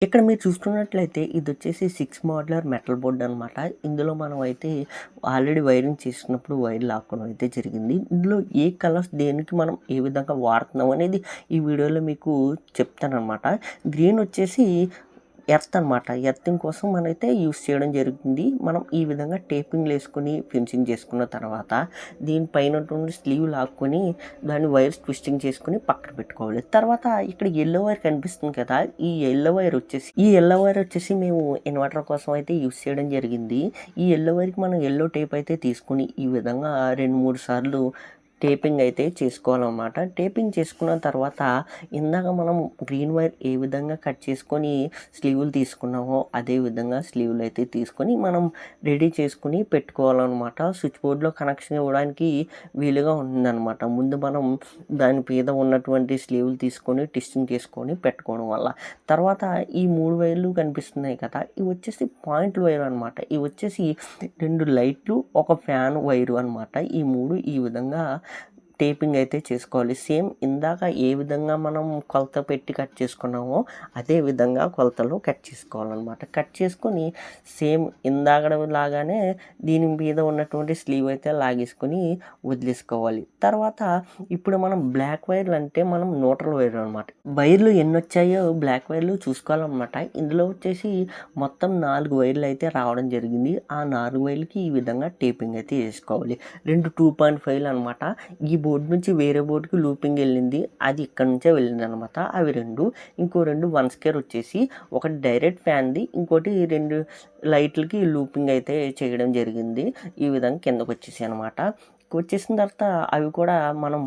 ఇక్కడ మీరు చూస్తున్నట్లయితే ఇదొచ్చేసి 6 మోడ్యులర్ మెటల్ బోర్డ్ అనమాట. ఇందులో మనం అయితే ఆల్రెడీ వైరింగ్ చేసినప్పుడు వైర్ లాక్కోవడం అయితే జరిగింది. ఇందులో ఏ కలర్స్ దేనికి మనం ఏ విధంగా వాడుతున్నాం అనేది ఈ వీడియోలో మీకు చెప్తాననమాట. గ్రీన్ వచ్చేసి ఎర్త్ అనమాట. ఎర్తింగ్ కోసం మనమైతే యూస్ చేయడం జరుగుతుంది. మనం ఈ విధంగా టేపింగ్లు వేసుకొని ఫినిషింగ్ చేసుకున్న తర్వాత దీనిపైన ఉన్నటువంటి స్లీవ్ లాక్కొని దాన్ని వైర్స్ ట్విస్టింగ్ చేసుకొని పక్కన పెట్టుకోవాలి. తర్వాత ఇక్కడ యెల్లో వైర్ కనిపిస్తుంది కదా, ఈ యెల్లో వైర్ వచ్చేసి మేము ఇన్వర్టర్ కోసం అయితే యూస్ చేయడం జరిగింది. ఈ యెల్లో వైర్కి మనం యెల్లో టేప్ అయితే తీసుకొని ఈ విధంగా 2-3 సార్లు టేపింగ్ అయితే చేసుకోవాలన్నమాట. టేపింగ్ చేసుకున్న తర్వాత ఇందాక మనం గ్రీన్ వైర్ ఏ విధంగా కట్ చేసుకొని స్లీవ్లు తీసుకున్నామో అదే విధంగా స్లీవ్లు అయితే తీసుకొని మనం రెడీ చేసుకుని పెట్టుకోవాలన్నమాట. స్విచ్ బోర్డ్లో కనెక్షన్ ఇవ్వడానికి వీలుగా ఉంటుందన్నమాట. ముందు మనం దాని మీద ఉన్నటువంటి స్లీవ్లు తీసుకొని ట్విస్టింగ్ చేసుకొని పెట్టుకోవడం వల్ల తర్వాత ఈ 3 వైర్లు కనిపిస్తున్నాయి కదా, ఇవి వచ్చేసి పాయింట్ వైర్ అనమాట. ఇవి వచ్చేసి 2 లైట్లు, ఒక ఫ్యాన్ వైరు అనమాట. ఈ 3 ఈ విధంగా టేపింగ్ అయితే చేసుకోవాలి. సేమ్ ఇందాక ఏ విధంగా మనం కొలత పెట్టి కట్ చేసుకున్నామో అదే విధంగా కొలతలో కట్ చేసుకోవాలన్నమాట. కట్ చేసుకొని సేమ్ లాగానే దీని మీద ఉన్నటువంటి స్లీవ్ అయితే లాగేసుకొని వదిలేసుకోవాలి. తర్వాత ఇప్పుడు మనం బ్లాక్ వైర్లు అంటే మనం న్యూట్రల్ వైర్ అనమాట. వైర్లు ఎన్ని వచ్చాయో బ్లాక్ వైర్లు చూసుకోవాలన్నమాట. ఇందులో వచ్చేసి మొత్తం 4 వైర్లు అయితే రావడం జరిగింది. ఆ 4 వైర్లకి ఈ విధంగా టేపింగ్ అయితే చేసుకోవాలి. 2 2.5 అనమాట. ఈ బోర్డు నుంచి వేరే బోర్డుకి లూపింగ్ వెళ్ళింది, అది ఇక్కడ నుంచే వెళ్ళింది అనమాట. అవి 2, ఇంకో 2 1 స్క్వేర్ వచ్చేసి ఒకటి డైరెక్ట్ ఫ్యాన్ది, ఇంకోటి 2 లైట్లకి లూపింగ్ అయితే చేయడం జరిగింది. ఈ విధంగా కిందకు వచ్చేసి అనమాట. వచ్చేసిన తర్వాత అవి కూడా మనం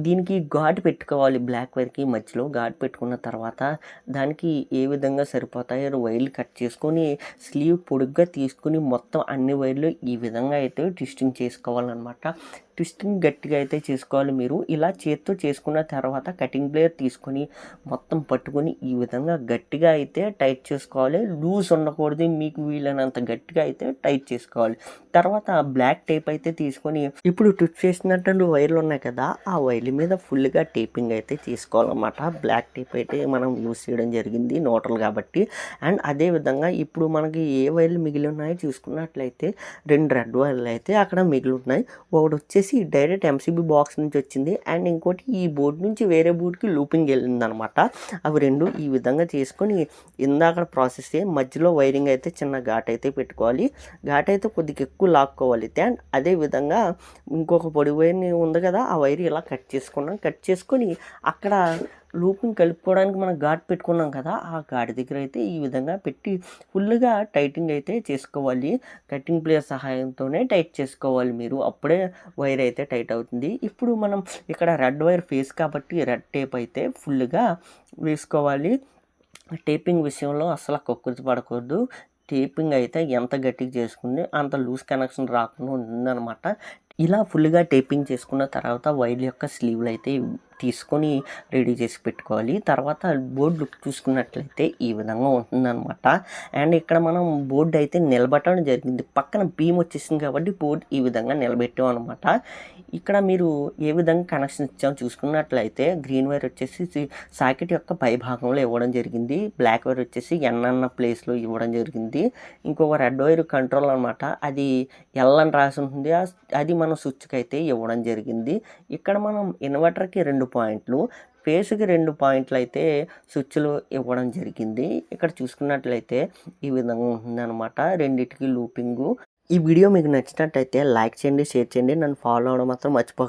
దీనికి ఘాటు పెట్టుకోవాలి. బ్లాక్ వైర్కి మధ్యలో ఘాటు పెట్టుకున్న తర్వాత దానికి ఏ విధంగా సరిపోతాయో వైర్లు కట్ చేసుకొని స్లీవ్ పొడుగ్గా తీసుకుని మొత్తం అన్ని వైర్లు ఈ విధంగా అయితే ట్విస్టింగ్ చేసుకోవాలన్నమాట. ట్విస్టింగ్ గట్టిగా అయితే చేసుకోవాలి. మీరు ఇలా చేత్తో చేసుకున్న తర్వాత కటింగ్ ప్లేయర్ తీసుకొని మొత్తం పట్టుకొని ఈ విధంగా గట్టిగా అయితే టైట్ చేసుకోవాలి. లూజ్ ఉండకూడదు, మీకు వీలైనంత గట్టిగా అయితే టైట్ చేసుకోవాలి. తర్వాత బ్లాక్ టేప్ అయితే తీసుకొని ఇప్పుడు ట్విస్ట్ చేసినట్టు వైర్లు ఉన్నాయి కదా, ఆ వైర్ల మీద ఫుల్గా టేపింగ్ అయితే చేసుకోవాలన్నమాట. బ్లాక్ టేప్ అయితే మనం యూస్ చేయడం జరిగింది న్యూట్రల్ కాబట్టి. అండ్ అదే విధంగా ఇప్పుడు మనకి ఏ వైర్లు మిగిలి ఉన్నాయో చూసుకున్నట్లయితే 2 రెడ్ వైర్లు అయితే అక్కడ మిగిలి ఉన్నాయి. ఒకటి వచ్చేసి డైరెక్ట్ ఎంసీబీ బాక్స్ నుంచి వచ్చింది, అండ్ ఇంకోటి ఈ బోర్డు నుంచి వేరే బోర్డుకి లూపింగ్ వెళ్ళింది అనమాట. అవి 2 ఈ విధంగా చేసుకొని ఇందాక ప్రాసెస్ మధ్యలో వైరింగ్ అయితే చిన్న ఘాట్ అయితే పెట్టుకోవాలి. ఘాట్ అయితే కొద్దిగా ఎక్కువ లాక్కోవాలి. అండ్ అదే విధంగా ఇంకొక పొడి వైర్ని ఉంది కదా, ఆ వైర్ ఇలా కట్ చేసుకొని అక్కడ లూపింగ్ కలుపుకోవడానికి మనం ఘాట్ పెట్టుకున్నాం కదా, ఆ ఘాట్ దగ్గర అయితే ఈ విధంగా పెట్టి ఫుల్గా టైటింగ్ అయితే చేసుకోవాలి. కటింగ్ ప్లేయర్ సహాయంతోనే టైట్ చేసుకోవాలి మీరు, అప్పుడే వైర్ అయితే టైట్ అవుతుంది. ఇప్పుడు మనం ఇక్కడ రెడ్ వైర్ ఫేస్ కాబట్టి రెడ్ టేప్ అయితే ఫుల్గా వేసుకోవాలి. టేపింగ్ విషయంలో అసలు కక్కుర్తి పడకూడదు. టేపింగ్ అయితే ఎంత గట్టిగా చేసుకుంది అంత లూజ్ కనెక్షన్ రాకుండా ఉంటుందన్నమాట. ఇలా ఫుల్గా టేపింగ్ చేసుకున్న తర్వాత వైర్ యొక్క స్లీవ్లు అయితే తీసుకొని రెడీ చేసి పెట్టుకోవాలి. తర్వాత బోర్డు లుక్ చూసుకున్నట్లయితే ఈ విధంగా ఉంటుందన్నమాట. అండ్ ఇక్కడ మనం బోర్డు అయితే నిలబెట్టడం జరిగింది. పక్కన బీమ్ వచ్చేసింది కాబట్టి బోర్డు ఈ విధంగా నిలబెట్టాం అనమాట. ఇక్కడ మీరు ఏ విధంగా కనెక్షన్ ఇచ్చామో చూసుకున్నట్లయితే గ్రీన్ వైర్ వచ్చేసి సాకెట్ యొక్క పై భాగంలో ఇవ్వడం జరిగింది. బ్లాక్ వైర్ వచ్చేసి ఎన్ అన్న ప్లేస్లో ఇవ్వడం జరిగింది. ఇంకొక రెడ్ వైర్ కంట్రోల్ అనమాట, అది ఎల్ అని రాసి ఉంటుంది, అది మనం స్విచ్కి అయితే ఇవ్వడం జరిగింది. ఇక్కడ మనం ఇన్వర్టర్కి 2 పాయింట్లు, ఫేస్కి 2 పాయింట్లు అయితే స్విచ్లు ఇవ్వడం జరిగింది. ఇక్కడ చూసుకున్నట్లయితే ఈ విధంగా ఉంటుందన్నమాట. రెండిటికి లూపింగు. ఈ వీడియో మీకు నచ్చినట్టయితే లైక్ చేయండి, షేర్ చేయండి, నన్ను ఫాలో అవ్వడం మాత్రం మర్చిపోకండి.